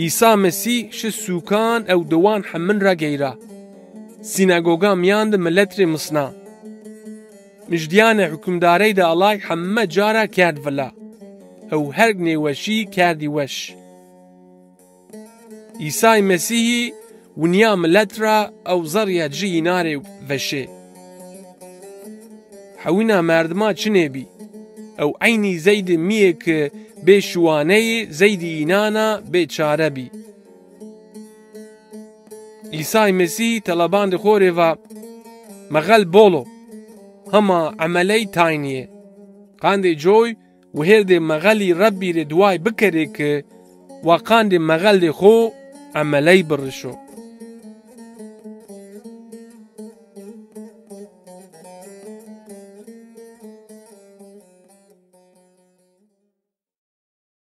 ئیسا مەسیح شە سووکان ئەو دەوان حەمن ڕەگەیرا سینەگۆگا میاند ملەترێ مسنا مژدیانە حکومدارەیدا ئەڵای حەممە جارە کارد ڤەلا ئەو هەر نێوەشی کاردی وەش ئیسای مەسیحی ونیا ملەترا ئەو زەڕیە جی نارێ ڤەشێ حەوینا مردما چنێبی ئەو عینی زەید میە کە بێ شوانەیە زەیدی ئینانە بێچارە بی ئیسای مەسیح تەلەبان دخۆرێڤە مەغەل بۆڵۆ هەما عەمەلەی تاینیە قاندێ جۆی و هێردێ مەغەلی ڕەبیرێ دوای بکەرێ کە وا قاندێ مەغەلێ خۆ عەمەلەی بڕشۆ